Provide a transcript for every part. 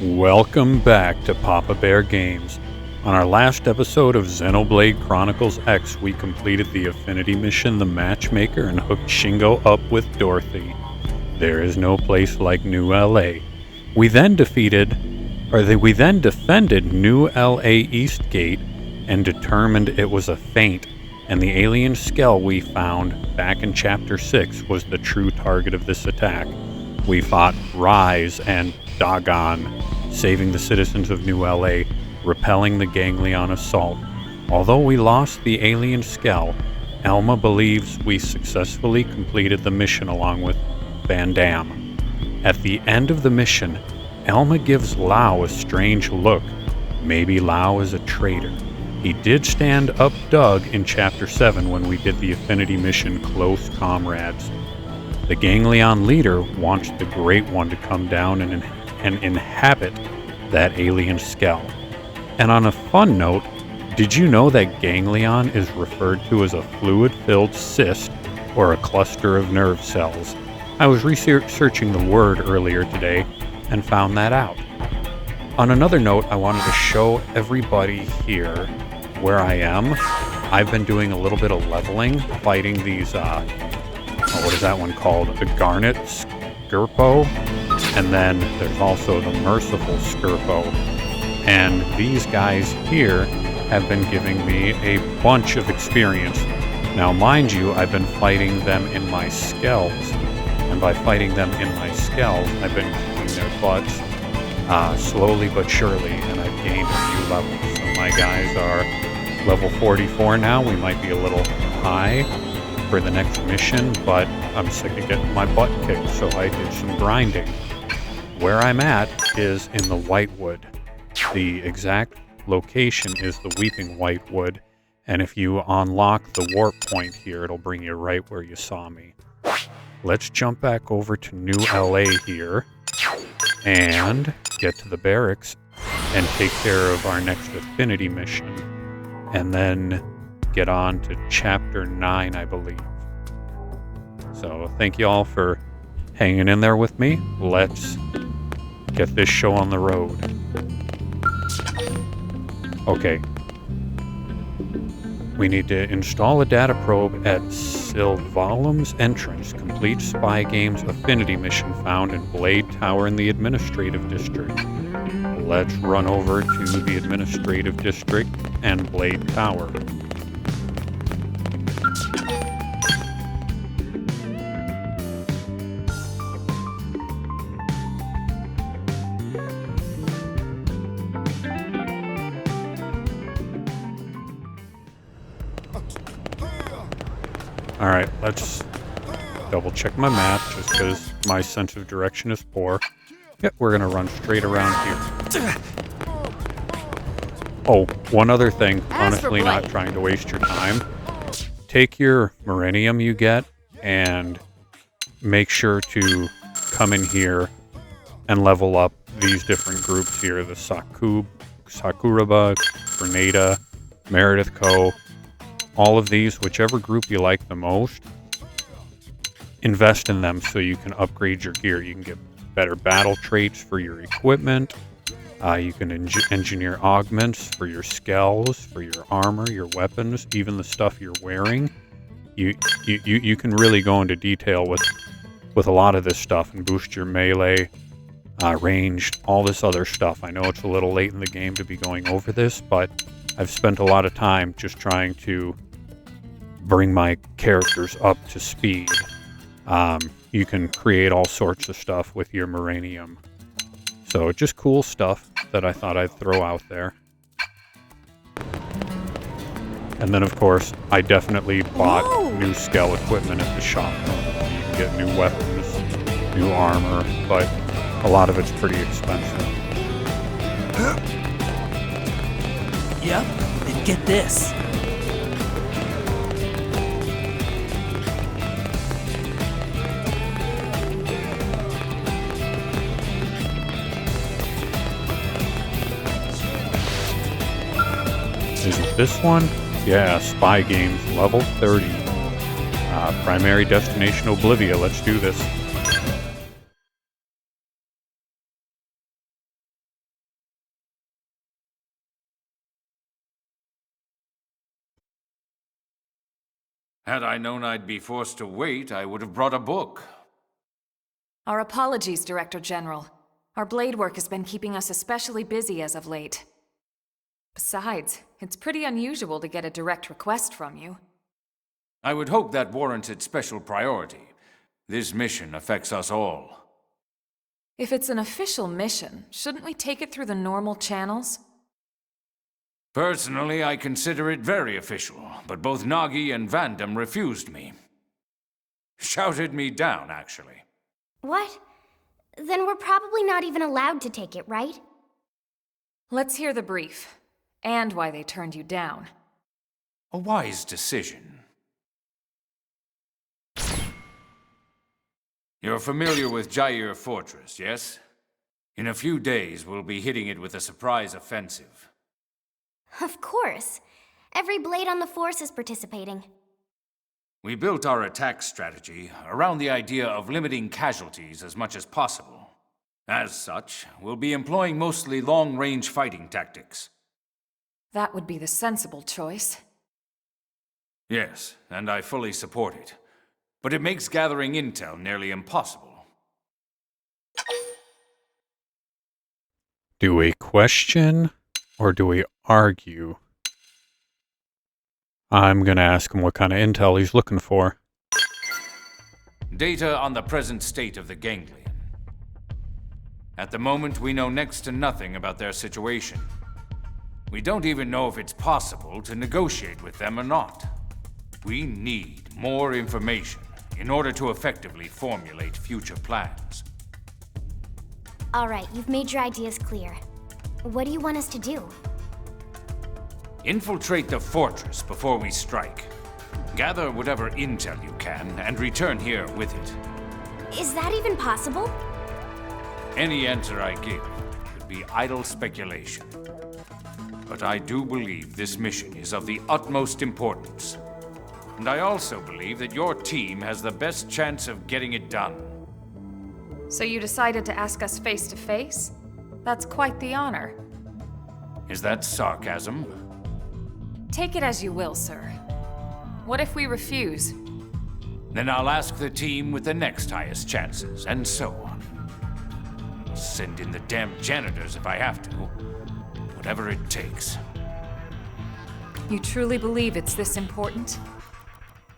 Welcome back to Papa Bear Games. On our last episode of Xenoblade Chronicles X, we completed the Affinity mission, the Matchmaker, and hooked Shingo up with Dorothy. There is no place like New LA. We then defended New LA East Gate and determined it was a feint, and the alien skull we found back in Chapter 6 was the true target of this attack. We fought Rise and Dagon, saving the citizens of New LA, repelling the Ganglion assault. Although we lost the alien skull, Elma believes we successfully completed the mission along with Van Damme. At the end of the mission, Elma gives Lau a strange look. Maybe Lau is a traitor. He did stand up Doug in Chapter 7 when we did the Affinity mission Close Comrades. The Ganglion leader wants the Great One to come down and inhabit that alien skull. And on a fun note, did you know that Ganglion is referred to as a fluid-filled cyst or a cluster of nerve cells? I was researching the word earlier today and found that out. On another note, I wanted to show everybody here where I am. I've been doing a little bit of leveling, fighting these, what is that one called? The Garnet Skirpo. And then there's also the Merciful Skirpo. And these guys here have been giving me a bunch of experience. Now, mind you, I've been fighting them in my skells. And by fighting them in my skells, I've been kicking their butts slowly but surely, and I've gained a few levels. So my guys are level 44 now. We might be a little high for the next mission, but I'm sick of getting my butt kicked, so I did some grinding. Where I'm at is in the Whitewood. The exact location is the Weeping Whitewood, and if you unlock the warp point here, it'll bring you right where you saw me. Let's jump back over to New LA here and get to the Barracks and take care of our next Affinity mission, and then get on to Chapter 9, I believe. So thank you all for hanging in there with me. Let's get this show on the road. Okay. We need to install a data probe at Sylvalum's entrance. Complete Spy Games Affinity mission found in Blade Tower in the Administrative District. Let's run over to the Administrative District and Blade Tower. Alright, let's double check my map just because my sense of direction is poor. Yep, we're going to run straight around here. Oh, one other thing, honestly not trying to waste your time. Take your Millennium you get and make sure to come in here and level up these different groups here. The Sakuraba, Grenada, Meredith Co., all of these, whichever group you like the most, invest in them so you can upgrade your gear. You can get better battle traits for your equipment. You can engineer augments for your skells, for your armor, your weapons, even the stuff you're wearing. You can really go into detail with a lot of this stuff and boost your melee, range, all this other stuff. I know it's a little late in the game to be going over this, but I've spent a lot of time just trying to bring my characters up to speed. You can create all sorts of stuff with your Millennium. So just cool stuff that I thought I'd throw out there. And then, of course, I definitely bought new skull equipment at the shop. You can get new weapons, new armor, but a lot of it's pretty expensive. Yep, and get this. Is it this one? Yeah, Spy Games, level 30. Primary destination Oblivia. Let's do this. Had I known I'd be forced to wait, I would have brought a book. Our apologies, Director General. Our blade work has been keeping us especially busy as of late. Besides, it's pretty unusual to get a direct request from you. I would hope that warranted special priority. This mission affects us all. If it's an official mission, shouldn't we take it through the normal channels? Personally, I consider it very official, but both Nagi and Vandam refused me. Shouted me down, actually. What? Then we're probably not even allowed to take it, right? Let's hear the brief, and why they turned you down. A wise decision. You're familiar with Jair Fortress, yes? In a few days, we'll be hitting it with a surprise offensive. Of course. Every blade on the force is participating. We built our attack strategy around the idea of limiting casualties as much as possible. As such, we'll be employing mostly long-range fighting tactics. That would be the sensible choice. Yes, and I fully support it. But it makes gathering intel nearly impossible. Do we question or do we argue? I'm gonna ask him what kind of intel he's looking for. Data on the present state of the Ganglion. At the moment, we know next to nothing about their situation. We don't even know if it's possible to negotiate with them or not. We need more information in order to effectively formulate future plans. All right, you've made your ideas clear. What do you want us to do? Infiltrate the fortress before we strike. Gather whatever intel you can and return here with it. Is that even possible? Any answer I give would be idle speculation. But I do believe this mission is of the utmost importance. And I also believe that your team has the best chance of getting it done. So you decided to ask us face to face? That's quite the honor. Is that sarcasm? Take it as you will, sir. What if we refuse? Then I'll ask the team with the next highest chances, and so on. Send in the damn janitors if I have to. Whatever it takes. You truly believe it's this important?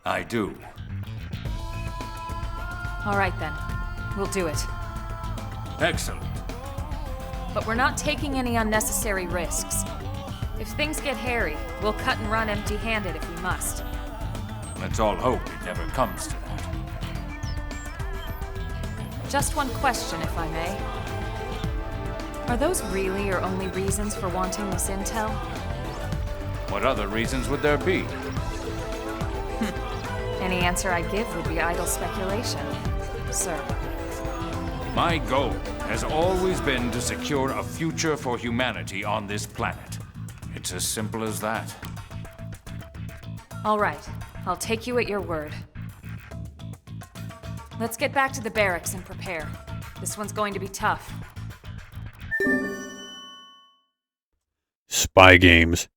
I do. All right then. We'll do it. Excellent. But we're not taking any unnecessary risks. If things get hairy, we'll cut and run empty-handed if we must. Let's all hope it never comes to that. Just one question, if I may. Are those really your only reasons for wanting this intel? What other reasons would there be? Any answer I give would be idle speculation, sir. My goal has always been to secure a future for humanity on this planet. It's as simple as that. All right, I'll take you at your word. Let's get back to the barracks and prepare. This one's going to be tough. Spy games.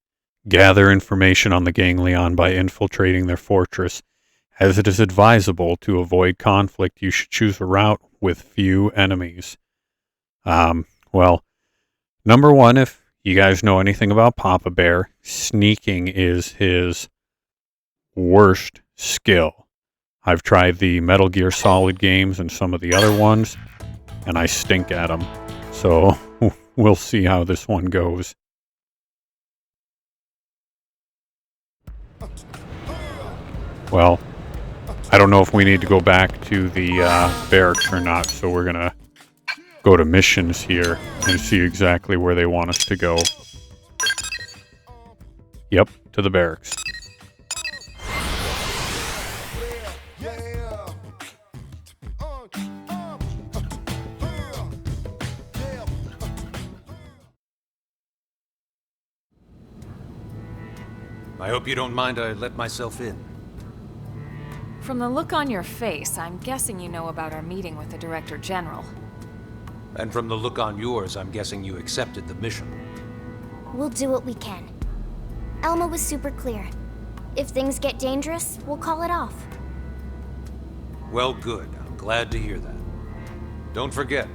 Gather information on the Ganglion by infiltrating their fortress. As it is advisable to avoid conflict, you should choose a route with few enemies. Well, number one, if you guys know anything about Papa Bear, sneaking is his worst skill. I've tried the Metal Gear Solid games and some of the other ones, and I stink at them. So we'll see how this one goes. Well, I don't know if we need to go back to the barracks or not, so we're going to go to missions here and see exactly where they want us to go. Yep, to the barracks. I hope you don't mind I let myself in. From the look on your face, I'm guessing you know about our meeting with the Director General. And from the look on yours, I'm guessing you accepted the mission. We'll do what we can. Elma was super clear. If things get dangerous, we'll call it off. Well, good. I'm glad to hear that. Don't forget,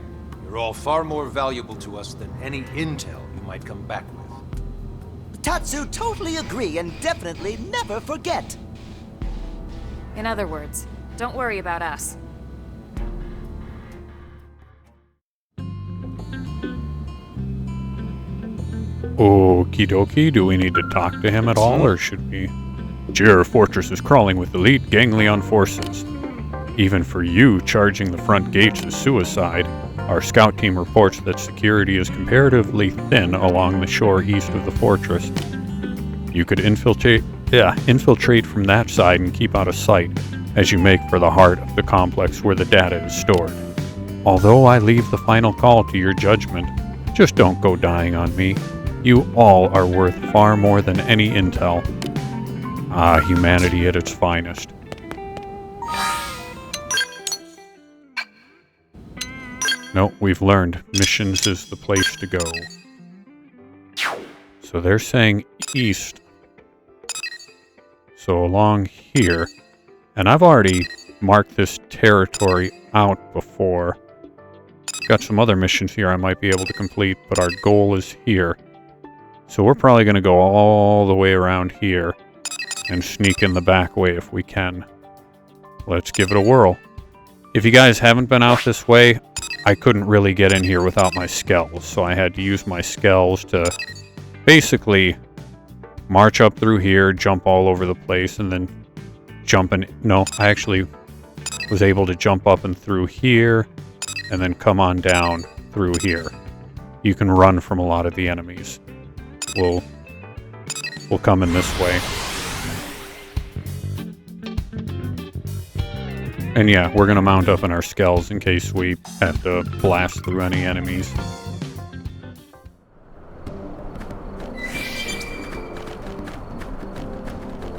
you're all far more valuable to us than any intel you might come back with. Tatsu, totally agree and definitely never forget. In other words, don't worry about us. Okie dokie, do we need to talk to him at all, or should we? Jair Fortress is crawling with elite Ganglion forces. Even for you, charging the front gates is suicide. Our scout team reports that security is comparatively thin along the shore east of the fortress. You could infiltrate from that side and keep out of sight as you make for the heart of the complex where the data is stored. Although I leave the final call to your judgment, just don't go dying on me. You all are worth far more than any intel. Ah, humanity at its finest. Nope, we've learned. Missions is the place to go. So they're saying east. So along here. And I've already marked this territory out before. Got some other missions here I might be able to complete, but our goal is here. So we're probably going to go all the way around here and sneak in the back way if we can. Let's give it a whirl. If you guys haven't been out this way, I couldn't really get in here without my skells, so I had to use my skells to basically march up through here, jump all over the place, and then jump in. No, I actually was able to jump up and through here, and then come on down through here. You can run from a lot of the enemies. We'll come in this way. And yeah, we're going to mount up in our skells in case we have to blast through any enemies.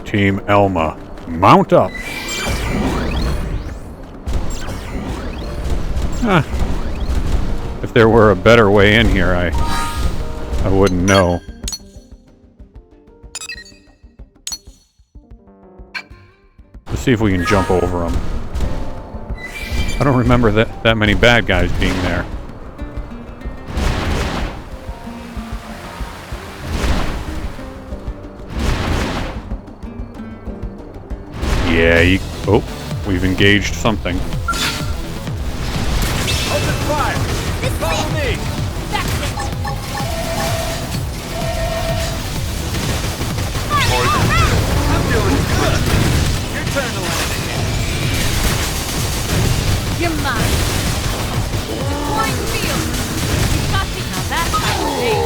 Team Elma, mount up! If there were a better way in here, I wouldn't know. Let's see if we can jump over them. I don't remember that many bad guys being there. Yeah, oh, we've engaged something. Open fire! Follow me! That's it! I'm doing good! Your turn to land again. You're mine. Deploying field. You got me. Now that's how you aim.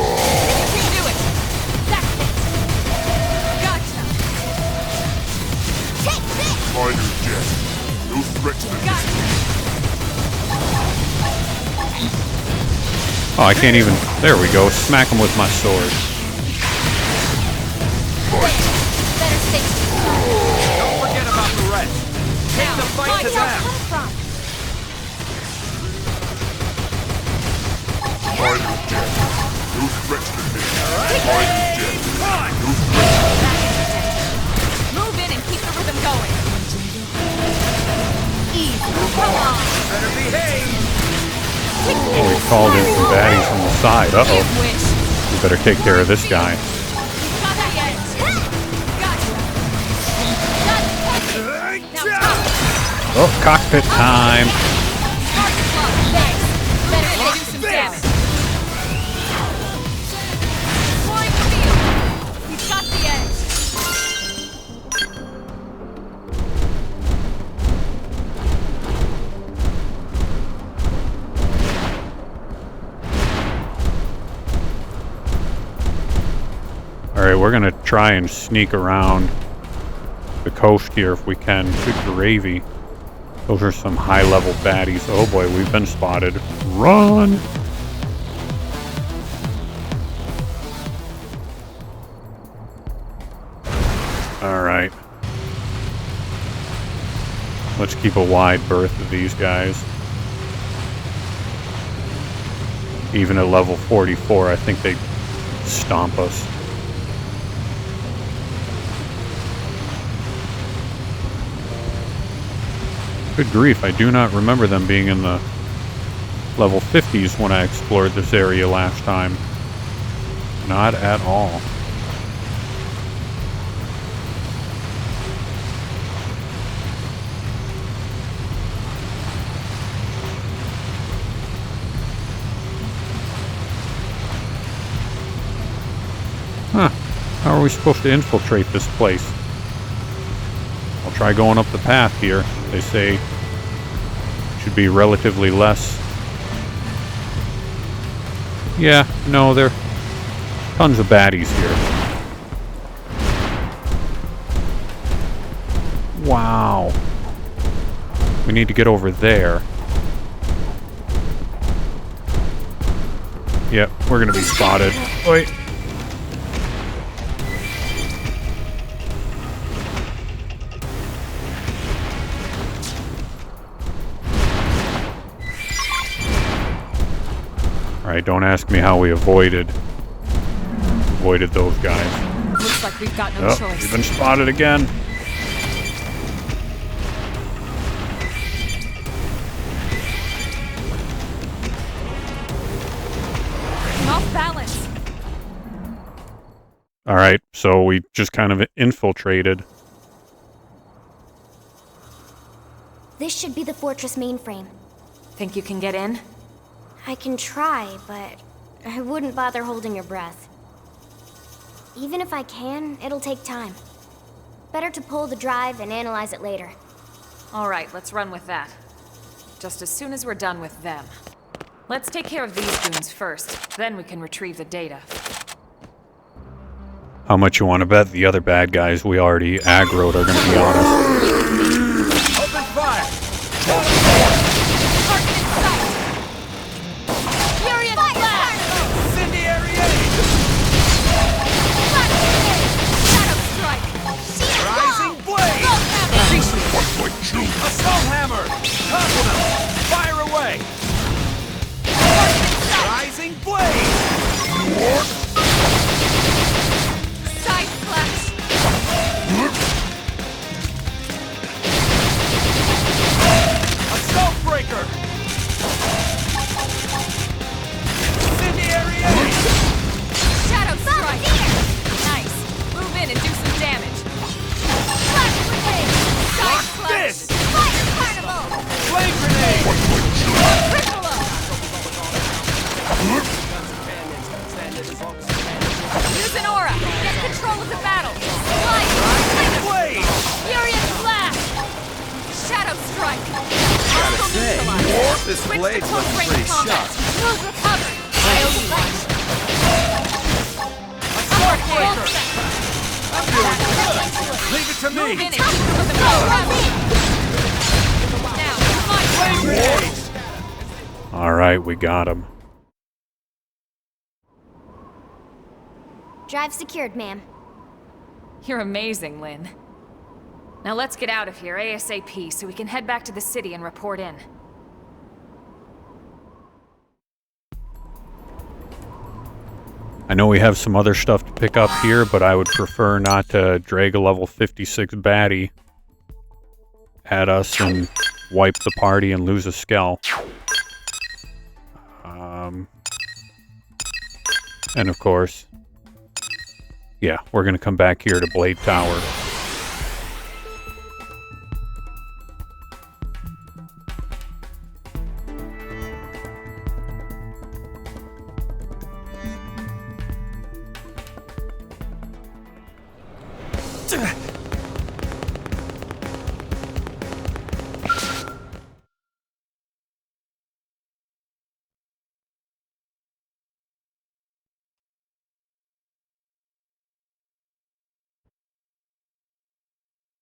You can do it. That's it. Gotcha. Take this! Fighter jet. No threats to Gotcha. Oh, I can't even... There we go. Smack him with my sword. Better stay. Don't forget about the rest. Take the fight to Where'd y'all them. come from? fighter jet. No threats to me. Fighter jet. No threats. Move in and keep the rhythm going. Easy. Come on. Better behave. Oh, we called in some baddies from the side. Uh-oh. Wish. We better take care of this guy. Got that yet? Gotcha. Now stop. Oh, cockpit time. Start the clock. Thanks. Better do some damage. Deploying field. We've got the edge. Alright, we're gonna try and sneak around the coast here if we can. Good gravy. Those are some high-level baddies. Oh boy, we've been spotted. Run! Alright. Let's keep a wide berth of these guys. Even at level 44, I think they'd stomp us. Good grief, I do not remember them being in the level 50s when I explored this area last time. Not at all. Huh. How are we supposed to infiltrate this place? I'll try going up the path here. They say it should be relatively less. Yeah, no, there are tons of baddies here. Wow. We need to get over there. Yep, we're gonna be spotted. Wait. Alright, don't ask me how we avoided those guys. Looks like we've got no choice. We've been spotted again. I'm off balance. Alright, so we just kind of infiltrated. This should be the fortress mainframe. Think you can get in? I can try, but I wouldn't bother holding your breath. Even if I can, it'll take time. Better to pull the drive and analyze it later. Alright, let's run with that. Just as soon as we're done with them. Let's take care of these goons first, then we can retrieve the data. How much you want to bet the other bad guys we already aggroed are going to be on us? Open fire! Target in sight! Furious blast! Incendiary aid! Shadow strike! Rising blade! Assault hammer! Topple them! Fire away! Rising blade! Side slash! Assault breaker! Incendiary aid! Shadow strike! Nice! Move in and do some damage. Flash grenade! Side slash! Fist! Fire carnival! Flame grenade! Tripolo! Use an aura! Get control of the battle! Slide! Blade! Furious blast! Shadow strike! Hostile neutralized! This Switch to blade's close looking range pretty combat! sharp. Move recovered! Wild slash! Assault breaker! I'm doing good! Leave it to Move in me! and shoot from the middle! Now, come on! Flame grenade! Alright, we got him. Drive secured, ma'am. You're amazing, Lynn. Now let's get out of here ASAP so we can head back to the city and report in. I know we have some other stuff to pick up here, but I would prefer not to drag a level 56 baddie at us and wipe the party and lose a skull. And of course, yeah, we're gonna come back here to Blade Tower.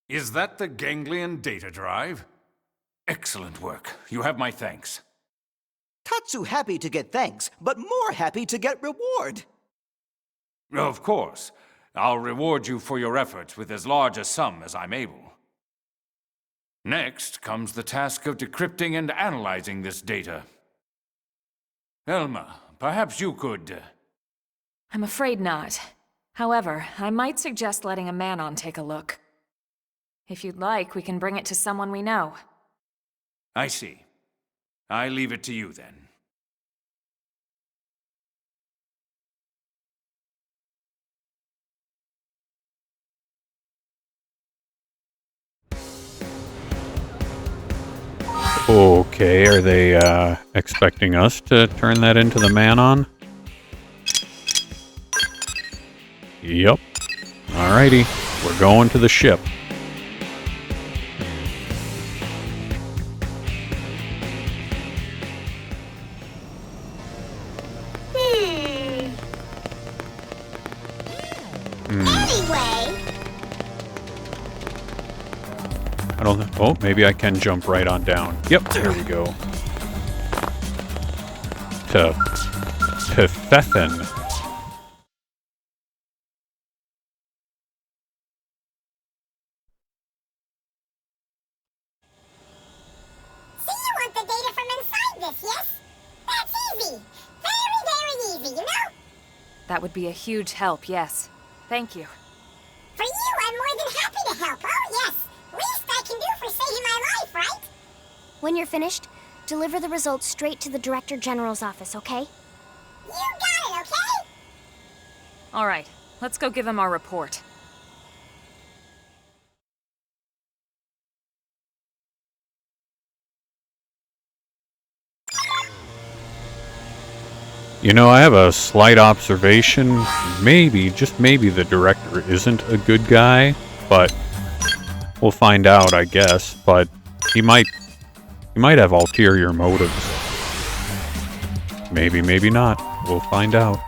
Is that the Ganglion data drive? Excellent work. You have my thanks. Tatsu happy to get thanks, but more happy to get reward. Of course. I'll reward you for your efforts with as large a sum as I'm able. Next comes the task of decrypting and analyzing this data. Elma, perhaps you could... I'm afraid not. However, I might suggest letting a man-on take a look. If you'd like, we can bring it to someone we know. I see. I leave it to you then. Okay, are they expecting us to turn that into the Manon? Yep. Alrighty, we're going to the ship. Anyway. I don't think. Oh, maybe I can jump right on down. Yep, there we go. To Pfeffen. So you want the data from inside this, yes? That's easy. Very, very easy, you know? That would be a huge help, yes. Thank you. For you, I'm more than happy to help. Oh, yes. Least I can do for saving my life, right? When you're finished, deliver the results straight to the Director General's office, okay? You got it, okay? All right, let's go give him our report. You know, I have a slight observation. Maybe, just maybe, the director isn't a good guy, but we'll find out, I guess. But he might have ulterior motives. Maybe, maybe not. We'll find out.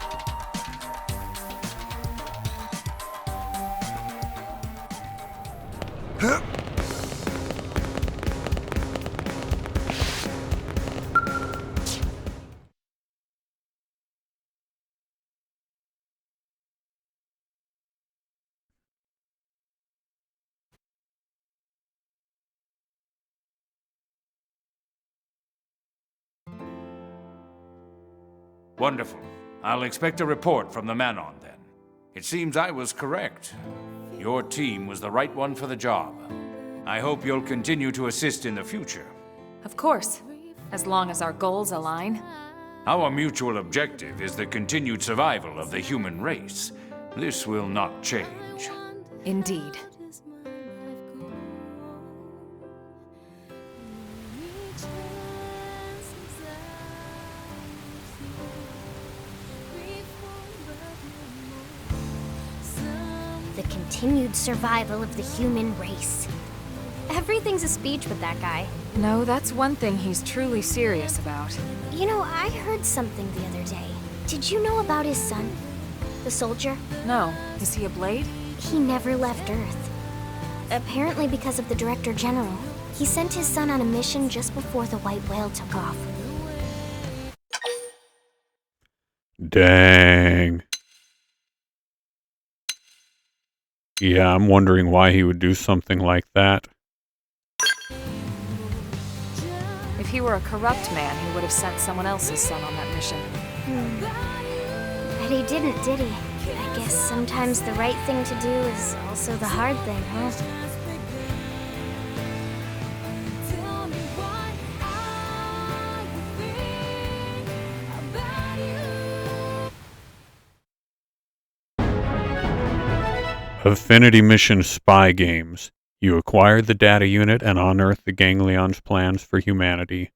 Wonderful. I'll expect a report from the Manon then. It seems I was correct. Your team was the right one for the job. I hope you'll continue to assist in the future. Of course, as long as our goals align. Our mutual objective is the continued survival of the human race. This will not change. Indeed. The continued survival of the human race. Everything's a speech with that guy. No, that's one thing he's truly serious about. You know, I heard something the other day. Did you know about his son? The soldier? No, is he a Blade? He never left Earth. Apparently because of the Director General. He sent his son on a mission just before the White Whale took off. Dang. Yeah, I'm wondering why he would do something like that. If he were a corrupt man, he would have sent someone else's son on that mission. But he didn't, did he? I guess sometimes the right thing to do is also the hard thing, huh? Affinity Mission Spy Games. You acquired the data unit and unearthed the Ganglion's plans for humanity.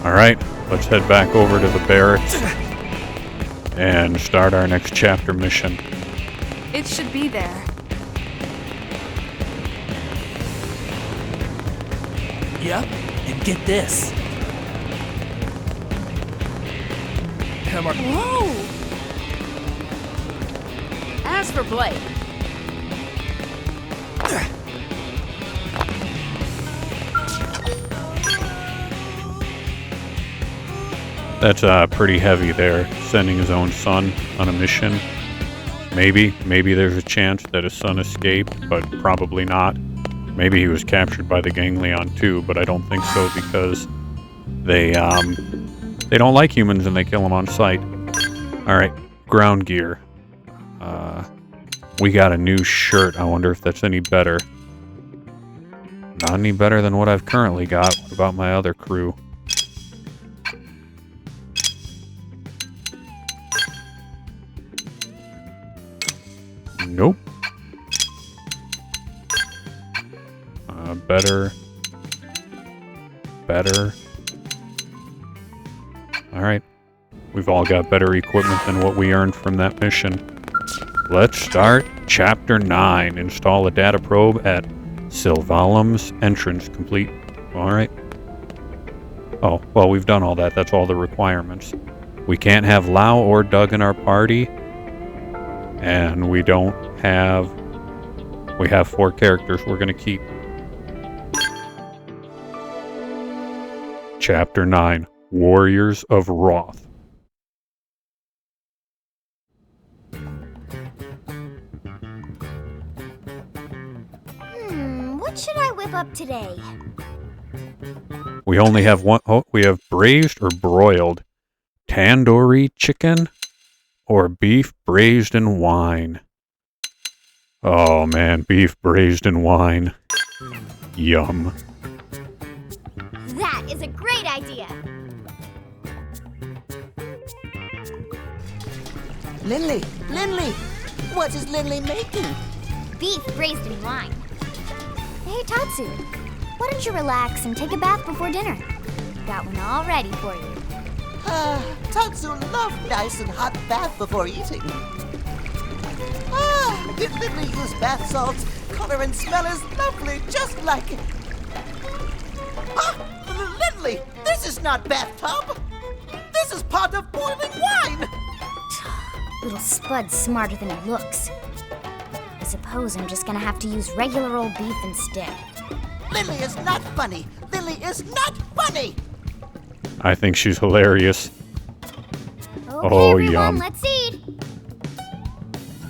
Alright, let's head back over to the barracks and start our next chapter mission. It should be there. Yep, and get this. Come on. Whoa! As for Blake, That's pretty heavy there, sending his own son on a mission. Maybe there's a chance that his son escaped, but probably not. Maybe he was captured by the Ganglion too, but I don't think so because they They don't like humans and they kill them on sight. Alright, ground gear. We got a new shirt. I wonder if that's any better. Not any better than what I've currently got. What about my other crew? Nope. Better. Better. Alright. We've all got better equipment than what we earned from that mission. Let's start Chapter 9. Install a data probe at Sylvalum's entrance. Complete. Alright. Oh, well, we've done all that. That's all the requirements. We can't have Lau or Doug in our party. And we don't have... We have 4 characters we're going to keep. Chapter 9. Warriors of Wroth. What should I whip up today? We only have one. Oh, we have braised or broiled tandoori chicken or beef braised in wine. Oh man, beef braised in wine. Yum. That is a great idea. Lindley! Lindley! What is Lindley making? Beef braised in wine. Hey, Tatsu. Why don't you relax and take a bath before dinner? Got one all ready for you. Tatsu love nice and hot bath before eating. Did Lindley use bath salts? Color and smell is lovely, just like it. Lindley, this is not bathtub. This is pot of boiling wine. Little Spud's smarter than he looks. I suppose I'm just gonna have to use regular old beef instead. Lindley is not funny. Lindley is not funny. I think she's hilarious. Okay, Oh, everyone, yum. let's eat.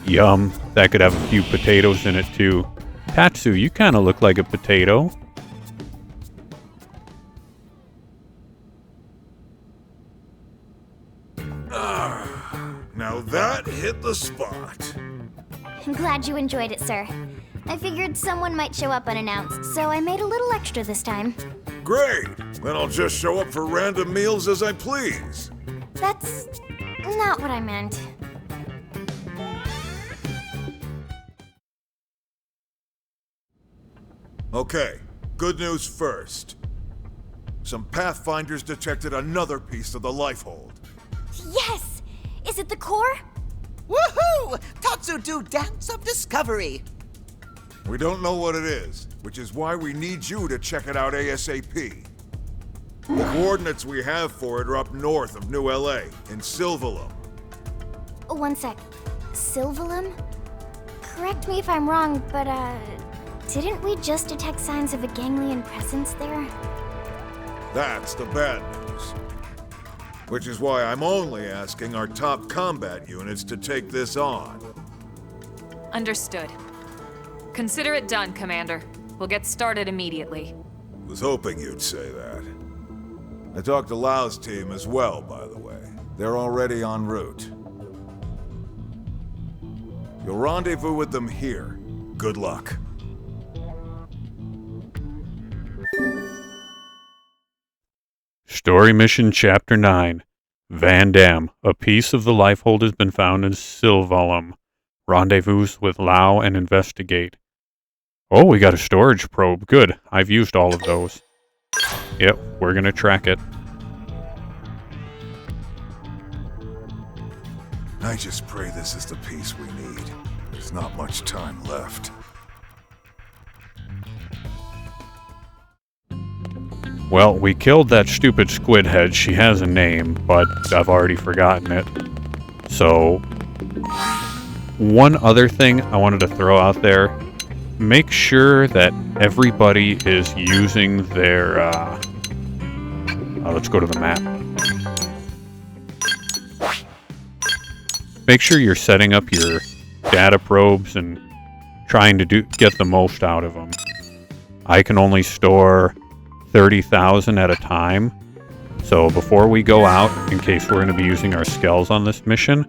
Yum. That could have a few potatoes in it too. Tatsu, you kind of look like a potato. Now that hit the spot. I'm glad you enjoyed it, sir. I figured someone might show up unannounced, so I made a little extra this time. Great. Then I'll just show up for random meals as I please. That's not what I meant. Okay, good news first. Some Pathfinders detected another piece of the Lifehold. Yes! Is it the core? Woohoo! Tatsu do dance of discovery. We don't know what it is, which is why we need you to check it out ASAP. The coordinates we have for it are up north of New LA, in Sylvalum. One sec. Sylvalum? Correct me if I'm wrong, but, didn't we just detect signs of a Ganglion presence there? That's the bad news. Which is why I'm only asking our top combat units to take this on. Understood. Consider it done, Commander. We'll get started immediately. Was hoping you'd say that. I talked to Lau's team as well, by the way. They're already en route. You'll rendezvous with them here. Good luck. Story Mission Chapter 9. Van Dam. A piece of the Lifehold has been found in Sylvalum. Rendezvous with Lau and investigate. Oh, we got a storage probe. Good. I've used all of those. Yep, we're gonna track it. I just pray this is the piece we need. There's not much time left. Well, we killed that stupid squid head. She has a name, but I've already forgotten it. So, one other thing I wanted to throw out there. Make sure that everybody is using their, let's go to the map. Make sure you're setting up your data probes and trying to get the most out of them. I can only store 30,000 at a time, So before we go out, in case we're going to be using our skells on this mission,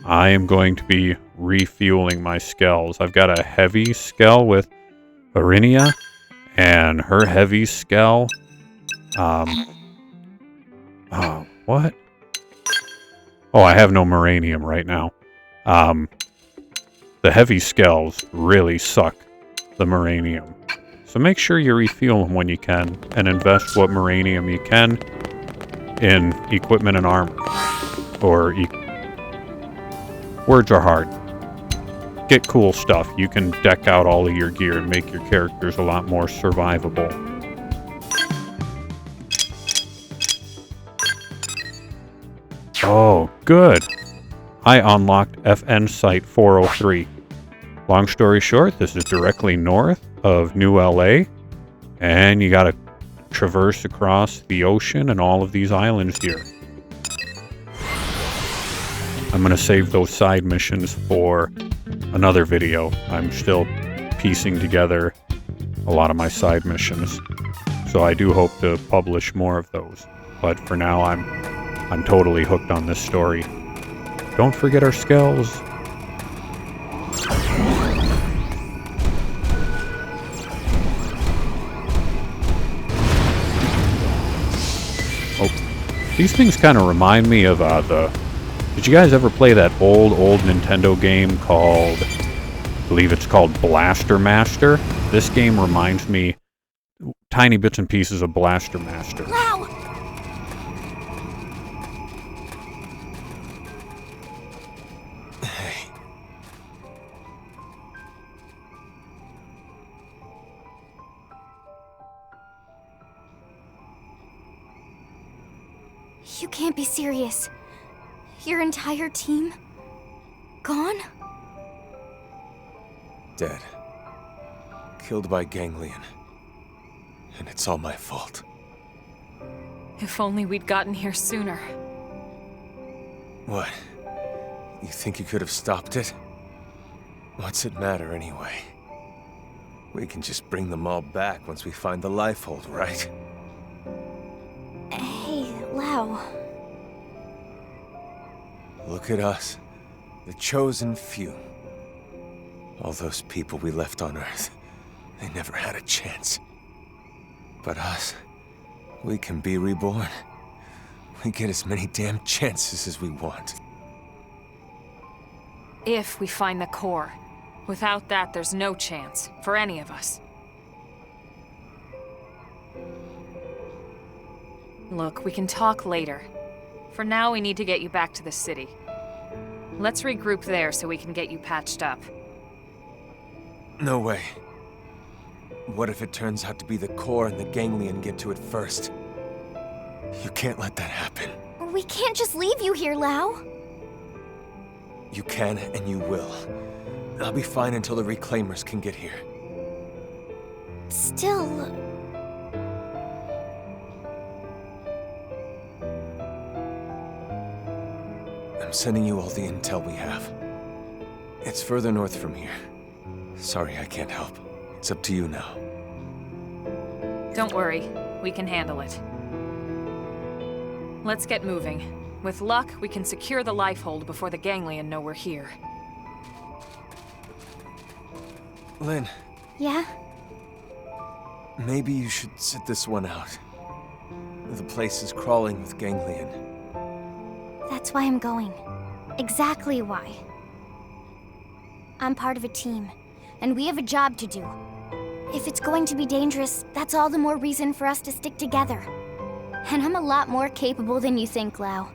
I am going to be refueling my skells. I've got a heavy skell with Arinia, and her heavy skell, what? Oh, I have no Moranium right now. The heavy skells really suck the Moranium. So make sure you refuel them when you can, and invest what Moranium you can in equipment and armor. Or, words are hard. Get cool stuff. You can deck out all of your gear and make your characters a lot more survivable. Oh, good. I unlocked FN Site 403. Long story short, this is directly north of New LA, and you gotta traverse across the ocean and all of these islands here. I'm gonna save those side missions for another video. I'm still piecing together a lot of my side missions, so I do hope to publish more of those. But for now, I'm totally hooked on this story. Don't forget our skells. Oh, these things kind of remind me of Did you guys ever play that old Nintendo game called, I believe it's called Blaster Master? This game reminds me tiny bits and pieces of Blaster Master. Wow! You can't be serious. Your entire team? Gone? Dead. Killed by Ganglion. And it's all my fault. If only we'd gotten here sooner. What? You think you could have stopped it? What's it matter anyway? We can just bring them all back once we find the Lifehold, right? Hey, Lau. Look at us. The chosen few. All those people we left on Earth. They never had a chance. But us, we can be reborn. We get as many damn chances as we want. If we find the core. Without that, there's no chance, for any of us. Look, we can talk later. For now, we need to get you back to the city. Let's regroup there so we can get you patched up. No way. What if it turns out to be the core and the Ganglion get to it first? You can't let that happen. We can't just leave you here, Lau. You can and you will. I'll be fine until the Reclaimers can get here. Still... I'm sending you all the intel we have. It's further north from here. Sorry, I can't help. It's up to you now. Don't worry, we can handle it. Let's get moving. With luck, we can secure the Lifehold before the Ganglion know we're here. Lynn. Yeah? Maybe you should sit this one out. The place is crawling with Ganglion. That's why I'm going. Exactly why. I'm part of a team, and we have a job to do. If it's going to be dangerous, that's all the more reason for us to stick together. And I'm a lot more capable than you think, Lau.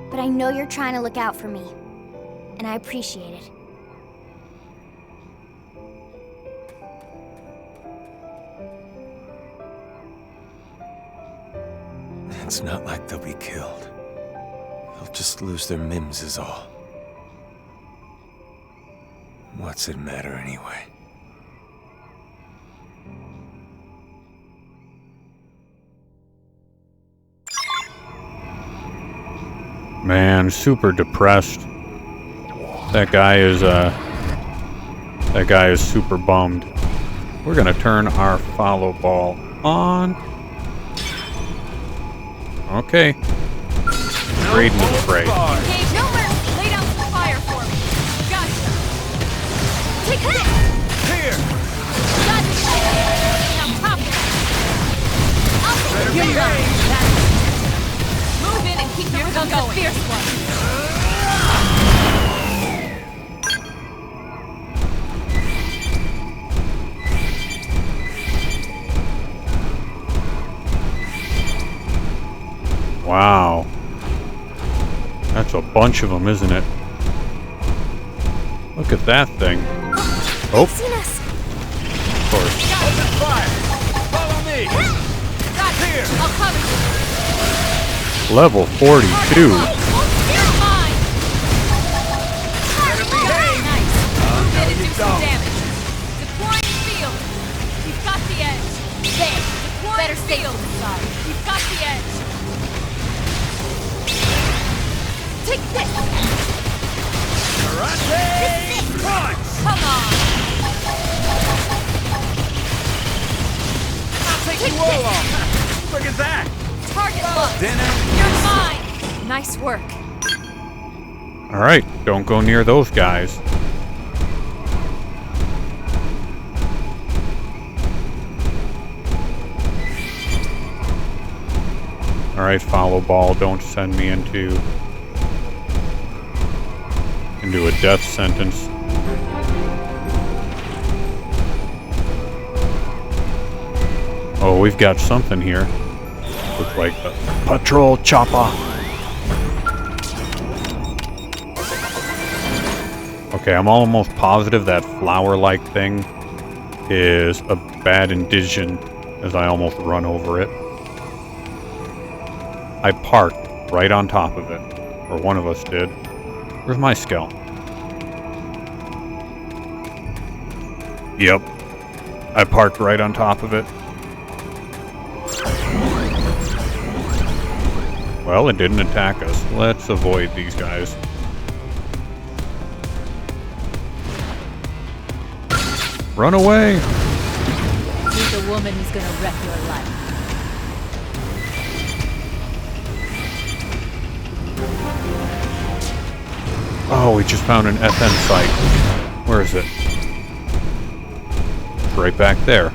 But I know you're trying to look out for me, and I appreciate it. It's not like they'll be killed. They'll just lose their mims is all. What's it matter anyway? Man, super depressed. That guy is super bummed. We're gonna turn our follow ball on. Okay. Raiden the fray. Engage. No mercy. Lay down some fire for me. Gotcha. Take this. Here! Gotcha. Now pop it. I'll take your line. That's it. Move in and keep the rhythm going. Fierce one. Wow. That's a bunch of them, isn't it? Look at that thing. Oh. Seen us. Of course. Open fire! Follow me! Got here. I'll cover you. Level 42. You're mine. Better behave! Nice. Move in and do some don't. damage. Deploying field. We've got the edge. There. Deploying better field. We've got the edge. Take this! Karate! Punch! Come on! I'll take you all off! Look at that! Target locked! Dinner? You're mine! Nice work. Alright, don't go near those guys. Alright, follow ball, don't send me into a death sentence. Oh, we've got something here. Looks like a patrol chopper. Okay, I'm almost positive that flower-like thing is a bad indision, as I almost run over it. I parked right on top of it, or one of us did. Where's my skull? Yep. I parked right on top of it. Well, it didn't attack us. Let's avoid these guys. Run away! He's the woman who's gonna wreck your life. Oh, we just found an FN site. Where is it? It's right back there.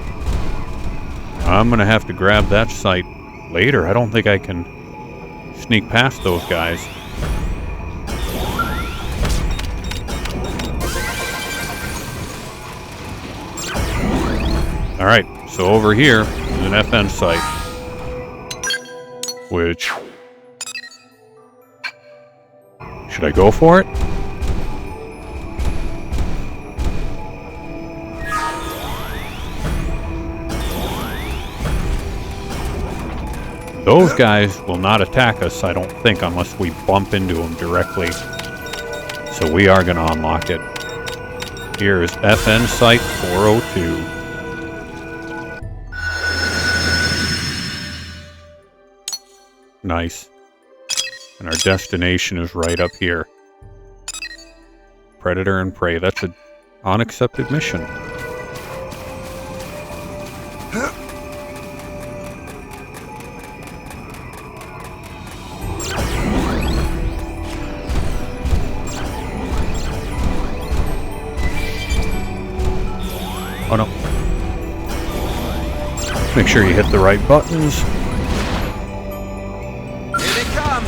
I'm gonna have to grab that site later. I don't think I can sneak past those guys. Alright, so over here is an FN site. Which... should I go for it? Those guys will not attack us, I don't think, unless we bump into them directly. So we are going to unlock it. Here is FN Site 402. Nice. And our destination is right up here. Predator and Prey. That's an unaccepted mission. Oh no. Make sure you hit the right buttons. Here they come!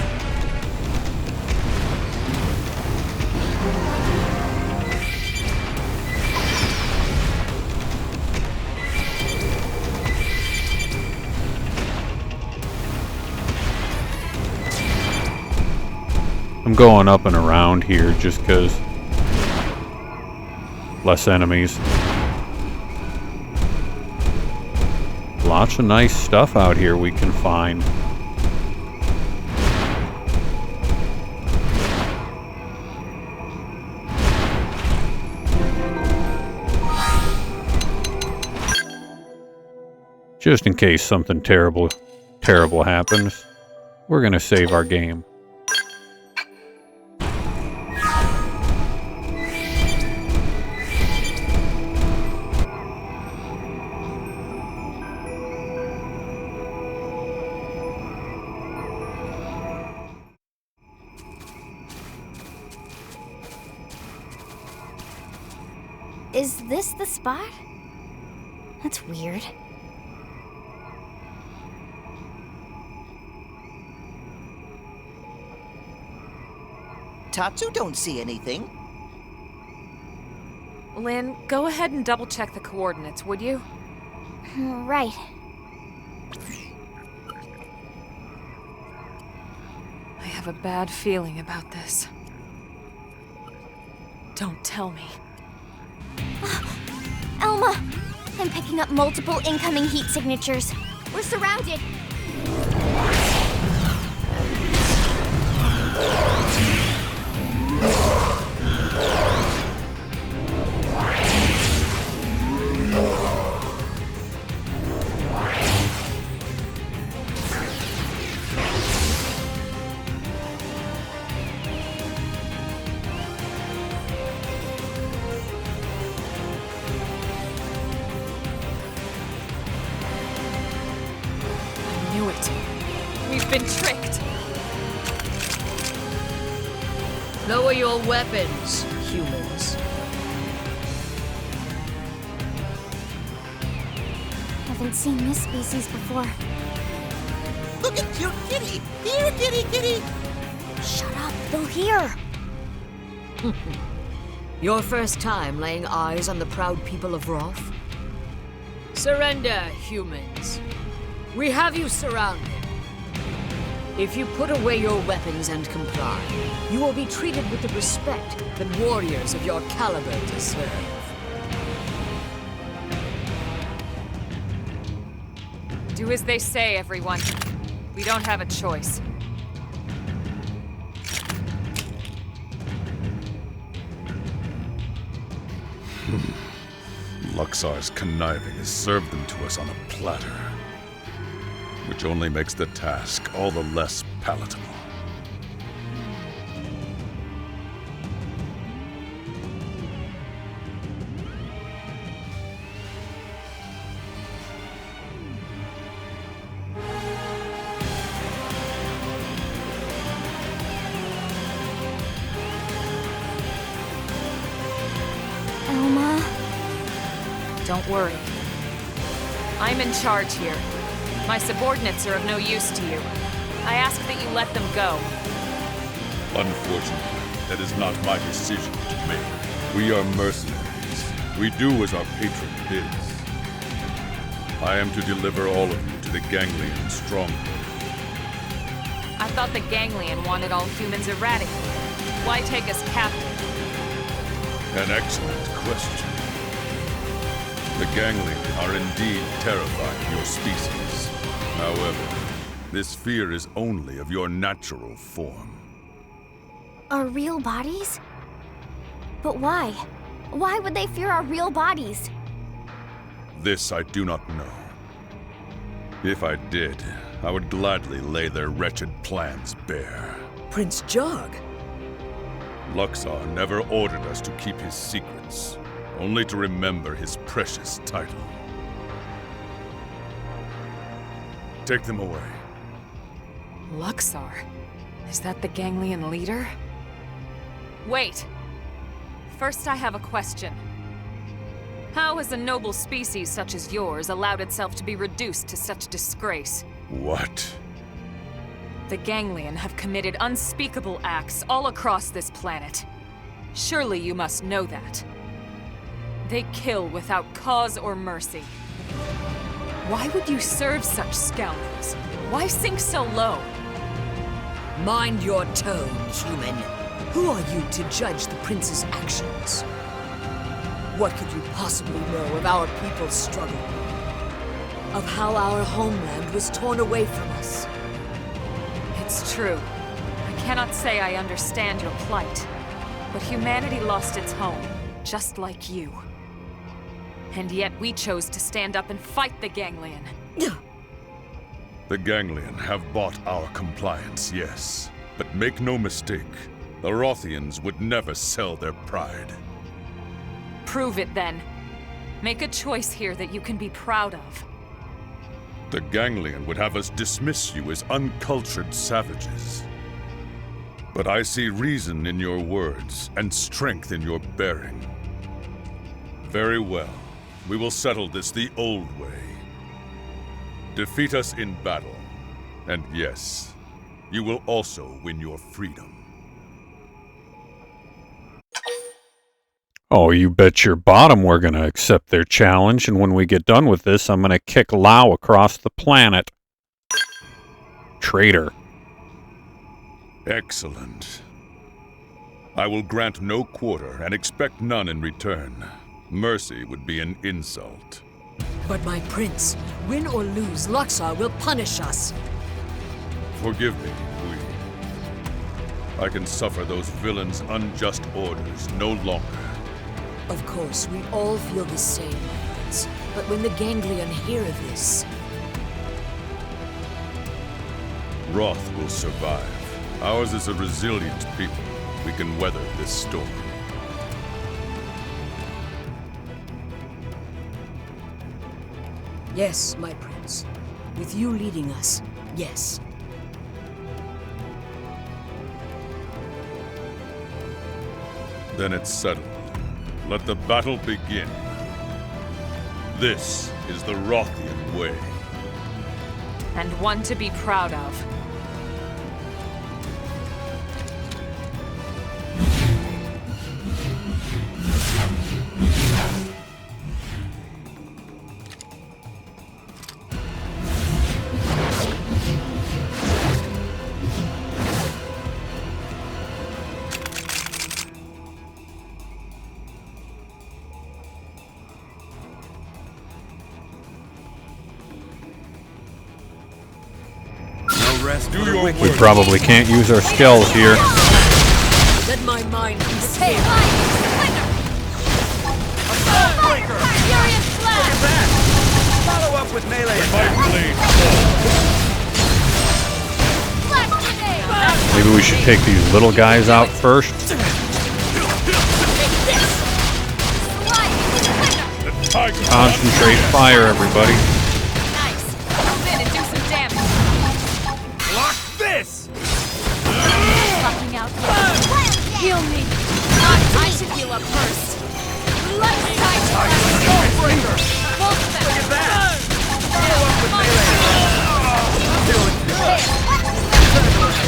I'm going up and around here just because less enemies. Lots of nice stuff out here we can find. Just in case something terrible happens, we're gonna save our game. Is this the spot? That's weird. Tatsu don't see anything. Lynn, go ahead and double-check the coordinates, would you? Right. I have a bad feeling about this. Don't tell me. Elma! I'm picking up multiple incoming heat signatures. We're surrounded! We've been tricked. Lower your weapons, humans. Haven't seen this species before. Look at cute kitty! Here, kitty, kitty! Shut up, they'll hear! Your first time laying eyes on the proud people of Wroth? Surrender, humans. We have you surrounded. If you put away your weapons and comply, you will be treated with the respect that warriors of your caliber deserve. Do as they say, everyone. We don't have a choice. Luxar's conniving has served them to us on a platter, which only makes the task all the less palatable. Elma? Don't worry. I'm in charge here. My subordinates are of no use to you. I ask that you let them go. Unfortunately, that is not my decision to make. We are mercenaries. We do as our patron bids. I am to deliver all of you to the Ganglion stronghold. I thought the Ganglion wanted all humans eradicated. Why take us captive? An excellent question. The Ganglion are indeed terrified of your species. However, this fear is only of your natural form. Our real bodies? But why? Why would they fear our real bodies? This I do not know. If I did, I would gladly lay their wretched plans bare. Prince Jog? Luxar never ordered us to keep his secrets, only to remember his precious title. Take them away. Luxar? Is that the Ganglion leader? Wait! First I have a question. How has a noble species such as yours allowed itself to be reduced to such disgrace? What? The Ganglion have committed unspeakable acts all across this planet. Surely you must know that. They kill without cause or mercy. Why would you serve such scoundrels? Why sink so low? Mind your tone, human. Who are you to judge the prince's actions? What could you possibly know of our people's struggle? Of how our homeland was torn away from us? It's true. I cannot say I understand your plight. But humanity lost its home, just like you. And yet we chose to stand up and fight the Ganglion. The Ganglion have bought our compliance, yes. But make no mistake, the Rothians would never sell their pride. Prove it then. Make a choice here that you can be proud of. The Ganglion would have us dismiss you as uncultured savages. But I see reason in your words and strength in your bearing. Very well. We will settle this the old way. Defeat us in battle. And yes, you will also win your freedom. Oh, you bet your bottom we're gonna accept their challenge, and when we get done with this, I'm gonna kick Lao across the planet. Traitor. Excellent. I will grant no quarter and expect none in return. Mercy would be an insult. But my prince, win or lose, Luxor will punish us. Forgive me, Queen. I can suffer those villains' unjust orders no longer. Of course, we all feel the same, my prince. But when the Ganglion hear of this... Wroth will survive. Ours is a resilient people. We can weather this storm. Yes, my prince. With you leading us, yes. Then it's settled. Let the battle begin. This is the Rothian way. And one to be proud of. We probably can't use our skills here. Let my mind be still. Follow up with melee. Maybe we should take these little guys out first. Concentrate fire, everybody. Heal me! I should heal up first. Let's Breaker! Look at that! Follow up with melee.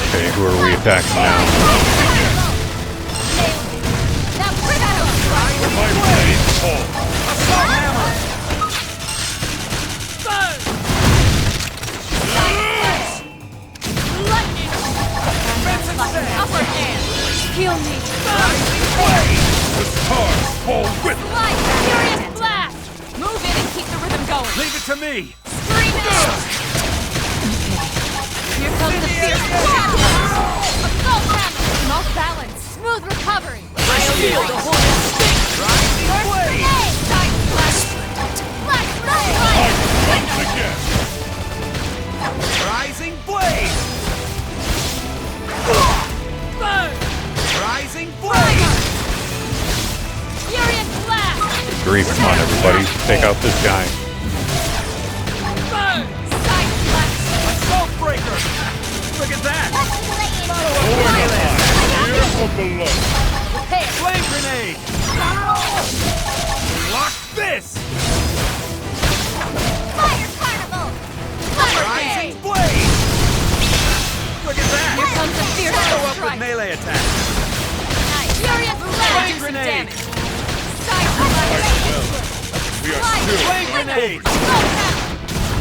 Okay, who are we attacking now? Upper hand! Heal me! The stars fall with it! Furious blast! Move in and keep the rhythm going! Leave it to me! Scream it out! Here comes the fierce blast! Assault hammer! Off balance! Smooth recovery! I feel the hornet stick! Rising blade! Tight flash! Flash blade! Once again! Rising blade! Rising blade! Furious blast! Good grief, come on everybody, take out this guy. Side flash! Assault breaker! Look at that! Follow up Over with the melee. Here from below! Flame grenade! Lock this! Fire carnival! Rising blade! Look at that! Here comes the fierce Follow up with strike! melee attack! Furious blast! Flame Do some grenade! damage! Side flash! We are still Flame grenade! Assault hammer!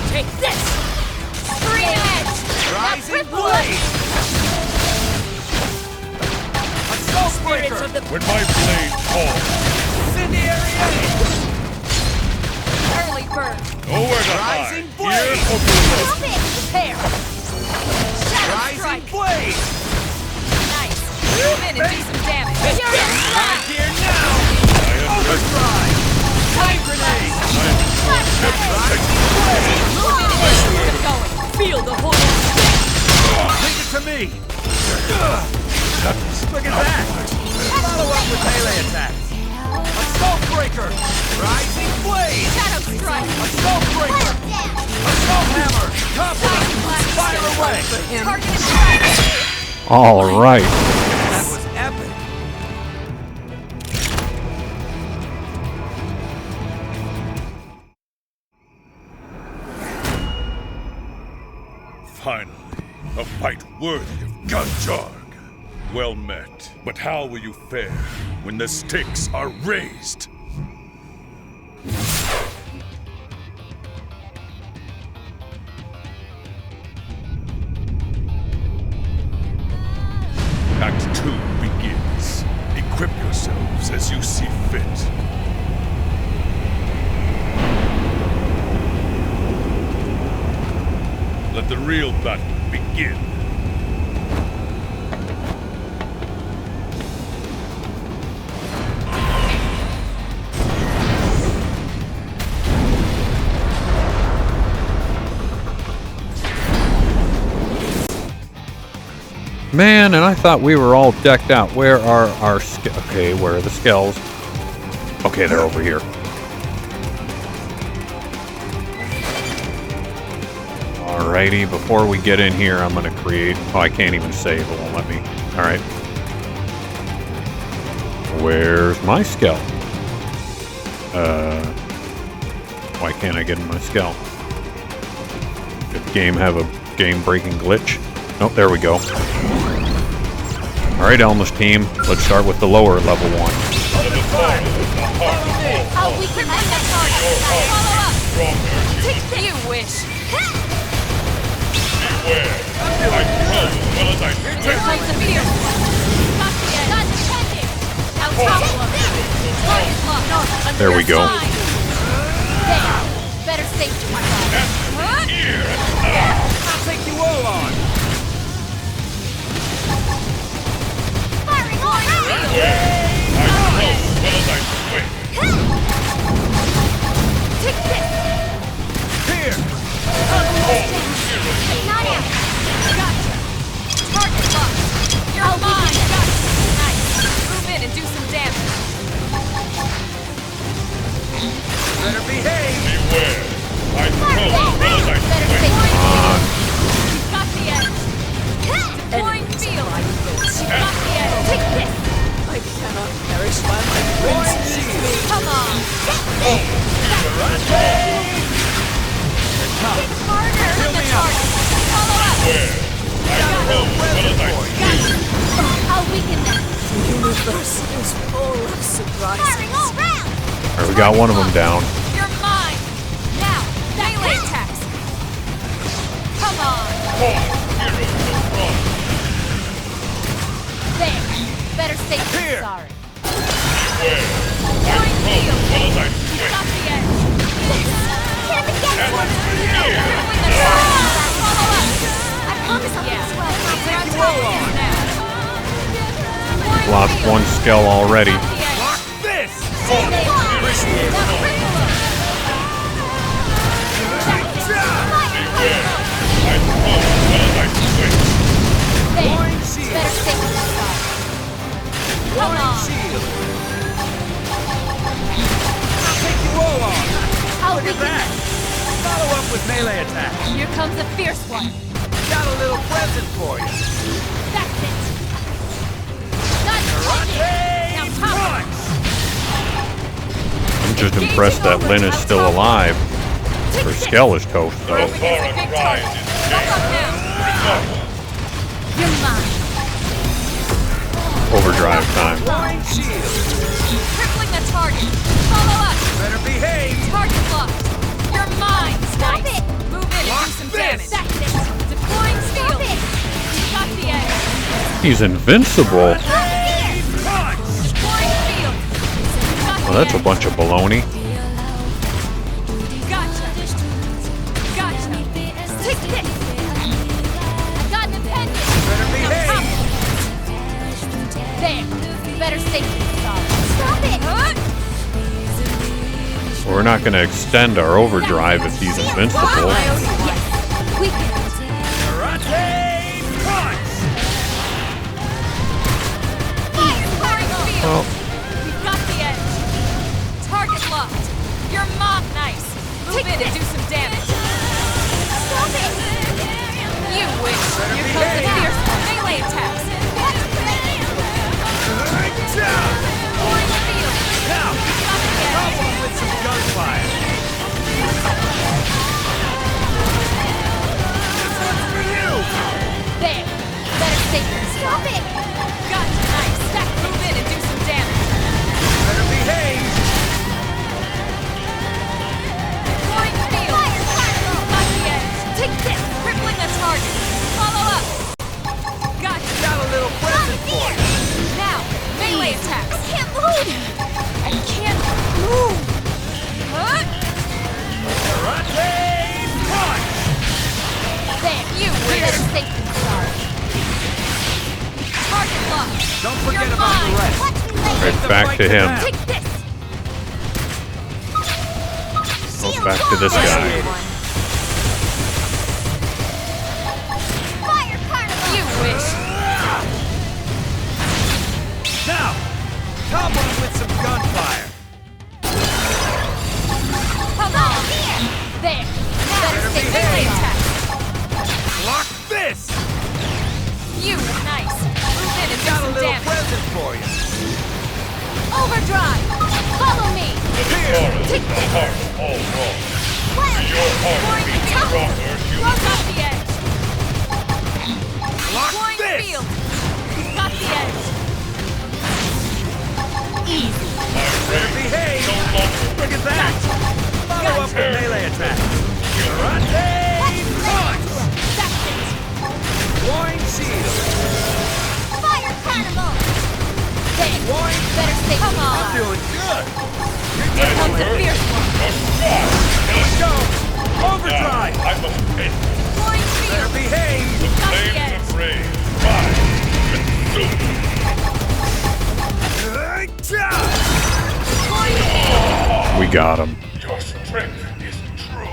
Take this! Scream edge! Rising blade! Assault breaker! when my blade falls. Incendiary aim! Early bird! Nowhere to Rising hide. blade! Here from below. Prepare! Shadow Rising strike! blade! Nice! Move in and do some damage! Furious Right blast! here now! Overdrive! Flame grenade! Rising blade! Move in and get the rhythm going! Feel the hornet stick! Leave it to me! Look at that! Follow up with melee attacks! Assault breaker! Rising blade! Shadow strike! Assault breaker! Assault hammer! Compliment! Fire away! Target is All right. That was epic! worthy of Ganjarg. Well met. But how will you fare when the stakes are raised? Act 2 begins. Equip yourselves as you see fit. Let the real battle begin. Man, and I thought we were all decked out. Where are our okay, where are the skells? Okay, they're over here. Alrighty, before we get in here, I'm gonna create... Oh, I can't even save, it won't let me. Alright. Where's my skell? Why can't I get in my skell? Did the game have a game-breaking glitch? Oh, there we go. Alright, Elma's team, let's start with the lower level one. Oh, we can make that target. Follow up. You wish. Beware! I throw as well as I Here comes the fear. Got the edge. Not defending. Now top target locked. There we go. There. Better safety. here. I'll take you all on. Firing on. Take this. Here. Not out. Gotcha. Target locked. You're mine. Gotcha. Nice. Move in and do some damage. Better behave. Beware. I throw as well as I swing. Got the edge. Deploying field. Got the edge. Take this. I cannot perish by my prince. Come on. It's harder. Fill me up. Follow up. Beware. I throw as well as I swing. I'll weaken them. The universe is full of surprises. Firing all round. Alright, we got one of them down. You're mine. Now, melee attacks. Come on. Heroes of front. There. Better safe than Here. sorry. Beware. I Point throw field. as well as I swing. Got the edge. Hit him again. Here. With the follow up. I promise I'll I'll be take you all on. Lost one skull already. Lock this. Beware. I throw as well as I swing. Blind shield. Better safe than sorry. Come Blind on. shield. I'll take you all on. I'll Look at weaken that. Follow up with melee attack. them. Here comes a fierce one. Got a little present for you. That's it. Not defending. Now top. Punch. I'm just impressed that Lynn is still alive. Her skull is toast, though. Against a big target. Lock up now. You're mine. Overdrive time. Blind shield. Crippling the target. Follow up. Better behave. Target locked. You're mine. Stop it. Move in and Lock do some this. damage. That's it. Deploying field. Got the edge. He's invincible. Punch. Deploying field. Got the Well, that's a edge. bunch of baloney. Gotcha. Gotcha. Take this. I got an appendage. Better Now behave. top it. There. Better safe than sorry. Stop it. We're not going to extend our overdrive if he's invincible. Yes. We can. Karate punch. Firing field. Well, We've got the edge. Target locked. You're mob nice. Move in and do some damage. Stop it. You wish. Here comes the fierce one. Melee attacks. Deploying field. Now, Got the edge. come on with some gunfire. Right, back to him. Take this! Go back to this guy. Fire carnival! You wish. Now, top one with some gunfire. Come on! Here! There! Better stay melee attack! Block this! You look nice. Move in and do Got a some little damage. present for you. Overdrive! Follow me! Take this! Wild Run off the edge. Block Flying this! field. Got the edge. Easy. Better behave! Look at that! Follow up with melee attack. Karate punch! That's it! Wine shield! Fire carnival! There! Wine! Better stay Come on. I'm doing good! Here comes the fierce one. Let's go! Overdrive! Flying Better field. behave! Got the edge. We got him. Your strength is true.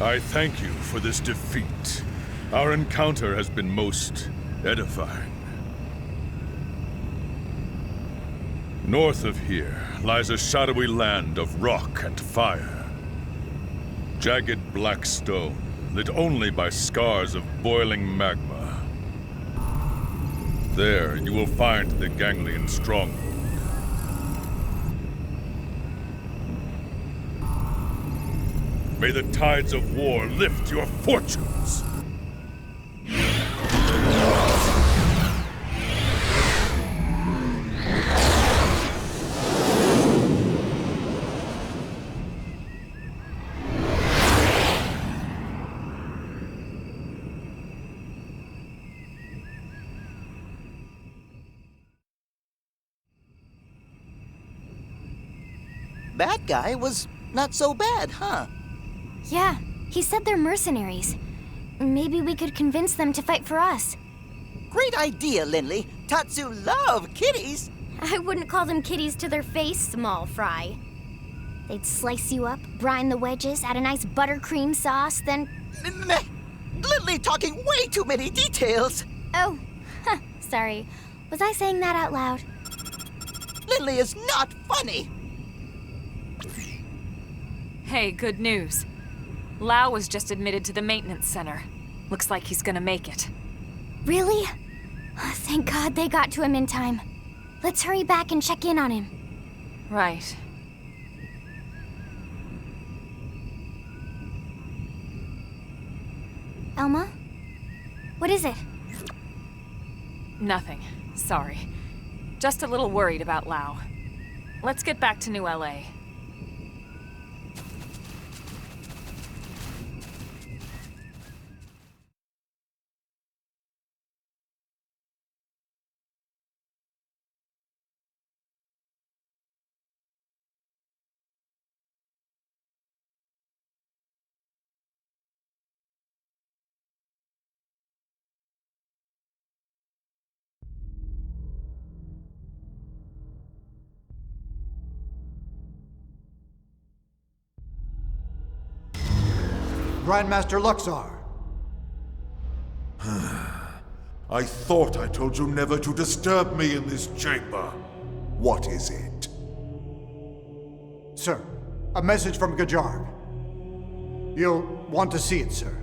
I thank you for this defeat. Our encounter has been most edifying. North of here lies a shadowy land of rock and fire. Jagged black stone, lit only by scars of boiling magma. There you will find the Ganglion stronghold. May the tides of war lift your fortunes! That guy was not so bad, huh? Yeah, he said they're mercenaries. Maybe we could convince them to fight for us. Great idea, Lindley. Tatsu love kitties. I wouldn't call them kitties to their face, small fry. They'd slice you up, brine the wedges, add a nice buttercream sauce, then... Lindley talking way too many details. Oh, sorry. Was I saying that out loud? Lindley is not funny. Hey, good news. Lau was just admitted to the maintenance center. Looks like he's gonna make it. Really? Oh, thank God they got to him in time. Let's hurry back and check in on him. Right. Elma? What is it? Nothing. Sorry. Just a little worried about Lau. Let's get back to New LA. Grandmaster Luxar. I thought I told you never to disturb me in this chamber. What is it? Sir, a message from Gajarg. You'll want to see it, sir.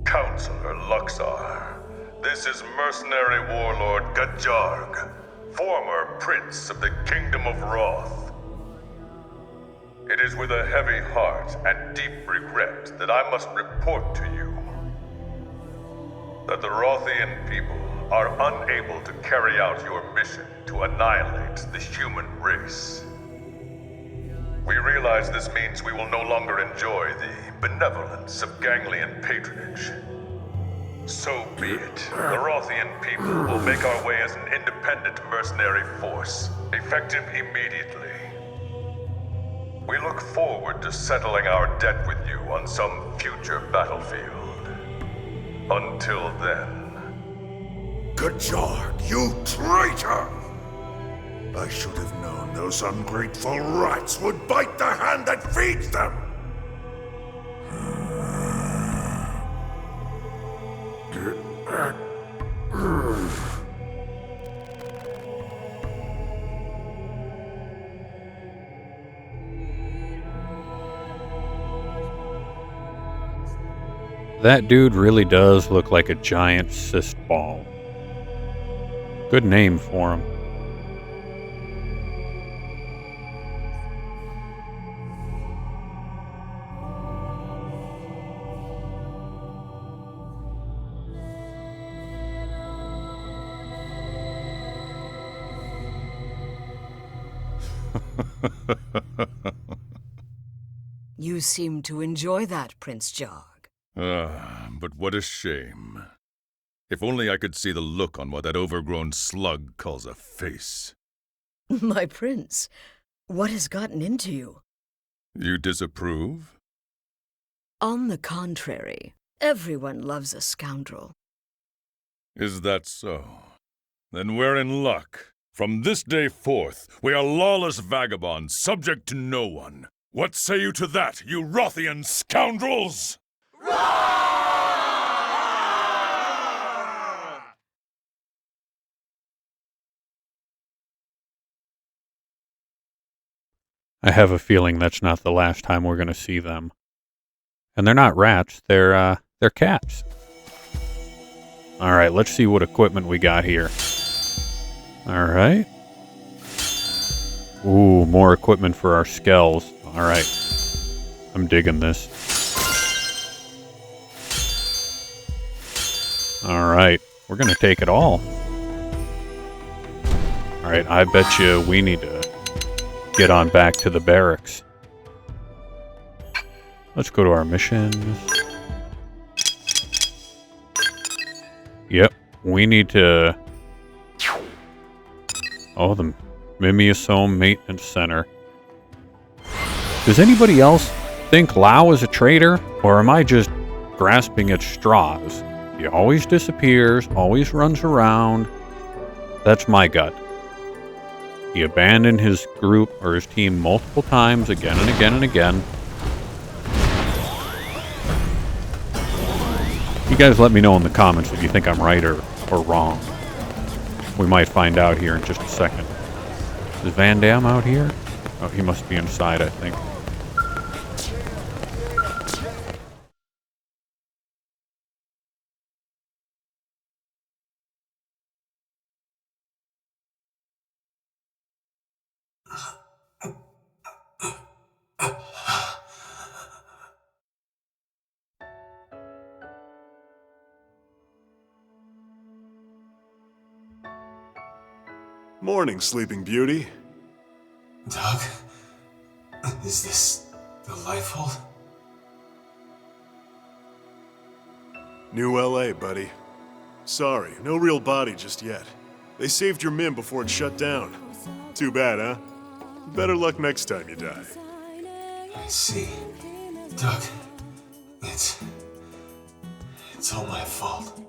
Counselor Luxar, this is mercenary warlord Gajarg, former prince of the Kingdom of Wroth. It is with a heavy heart and deep regret that I must report to you that the Rothian people are unable to carry out your mission to annihilate the human race. We realize this means we will no longer enjoy the benevolence of Ganglion patronage. So be it. The Rothian people will make our way as an independent mercenary force, effective immediately. We look forward to settling our debt with you on some future battlefield. Until then... Gajar, you traitor! I should have known those ungrateful rats would bite the hand that feeds them! That dude really does look like a giant cyst ball. Good name for him. You seem to enjoy that, Prince Jog. But what a shame. If only I could see the look on what that overgrown slug calls a face. My prince, what has gotten into you? You disapprove? On the contrary, everyone loves a scoundrel. Is that so? Then we're in luck. From this day forth, we are lawless vagabonds, subject to no one. What say you to that, you Rothian scoundrels? I have a feeling that's not the last time we're going to see them. And they're not rats, they're cats. Alright, let's see what equipment we got here. Alright. Ooh, more equipment for our skells. Alright. I'm digging this. Alright, we're going to take it all. Alright, I bet you we need to get on back to the barracks. Let's go to our missions. Yep, we need to... Oh, the Mimeosome Maintenance Center. Does anybody else think Lao is a traitor? Or am I just grasping at straws? He always disappears, always runs around. That's my gut. He abandoned his group or his team multiple times, again and again and again. You guys let me know in the comments if you think I'm right or wrong. We might find out here in just a second. Is Van Damme out here? Oh, he must be inside, I think. Morning, Sleeping Beauty. Doug? Is this the Lifehold? New LA, buddy. Sorry, no real body just yet. They saved your Mim before it shut down. Too bad, huh? Better luck next time you die. I see. Doug, it's all my fault.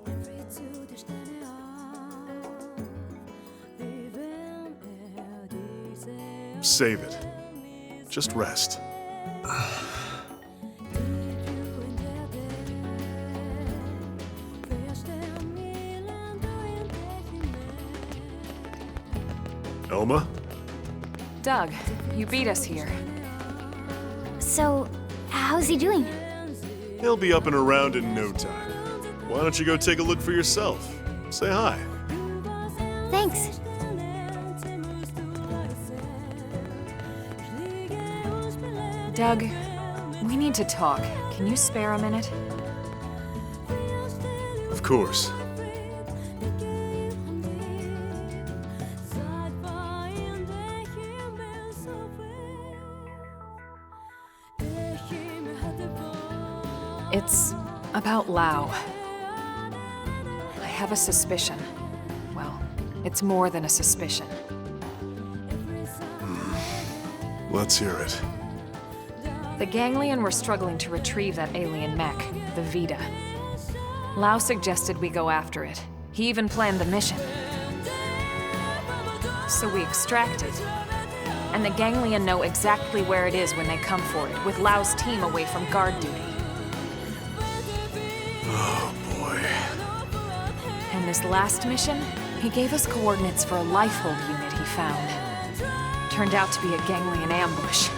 Save it. Just rest. Elma? Doug, you beat us here. So, how's he doing? He'll be up and around in no time. Why don't you go take a look for yourself? Say hi. Thanks. Doug, we need to talk. Can you spare a minute? Of course. About Lao. I have a suspicion. Well, it's more than a suspicion. Let's hear it. The Ganglion were struggling to retrieve that alien mech, the Vita. Lao suggested we go after it. He even planned the mission. So we extract it. And the Ganglion know exactly where it is when they come for it, with Lao's team away from guard duty. Oh, boy. And this last mission, he gave us coordinates for a lifehold unit he found. Turned out to be a Ganglion ambush.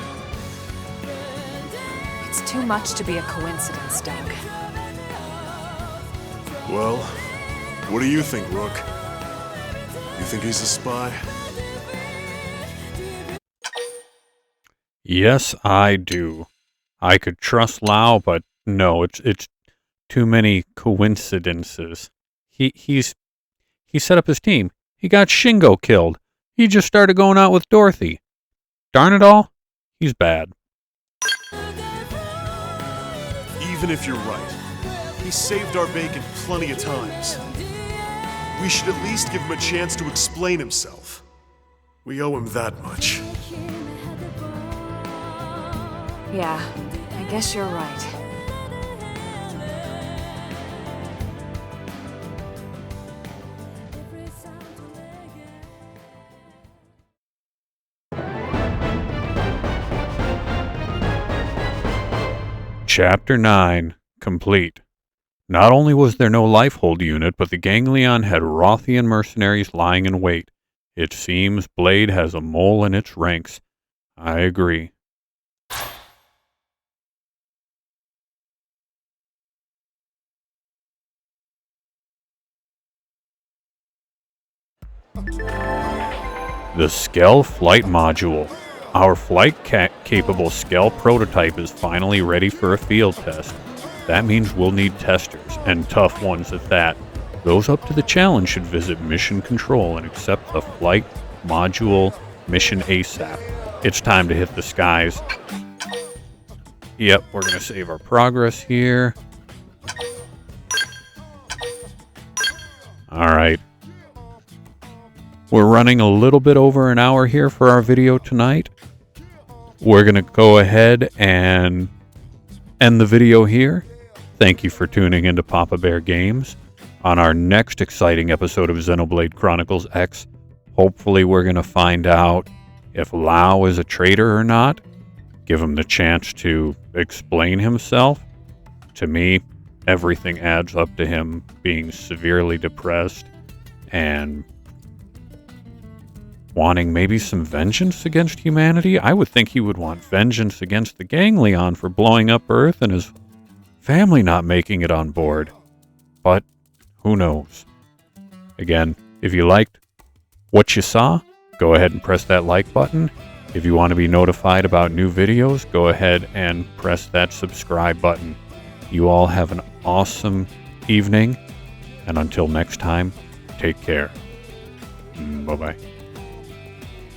It's too much to be a coincidence, Doug. Well, what do you think, Rook? You think he's a spy? Yes, I do. I could trust Lao, but no, it's too many coincidences. He set up his team. He got Shingo killed. He just started going out with Dorothy. Darn it all, he's bad. Even if you're right, he saved our bacon plenty of times. We should at least give him a chance to explain himself. We owe him that much. Yeah, I guess you're right. Chapter 9, complete. Not only was there no lifehold unit, but the Ganglion had Rothian mercenaries lying in wait. It seems Blade has a mole in its ranks. I agree. The Skell Flight Module. Our flight-capable Skell prototype is finally ready for a field test. That means we'll need testers, and tough ones at that. Those up to the challenge should visit Mission Control and accept the Flight Module mission ASAP. It's time to hit the skies. Yep, we're going to save our progress here. Alright. We're running a little bit over an hour here for our video tonight. We're going to go ahead and end the video here. Thank you for tuning into Papa Bear Games. On our next exciting episode of Xenoblade Chronicles X, hopefully we're going to find out if Lao is a traitor or not. Give him the chance to explain himself. To me, everything adds up to him being severely depressed and wanting maybe some vengeance against humanity. I would think he would want vengeance against the Ganglion for blowing up Earth and his family not making it on board. But who knows? Again, if you liked what you saw, go ahead and press that like button. If you want to be notified about new videos, go ahead and press that subscribe button. You all have an awesome evening, and until next time, take care. Bye-bye.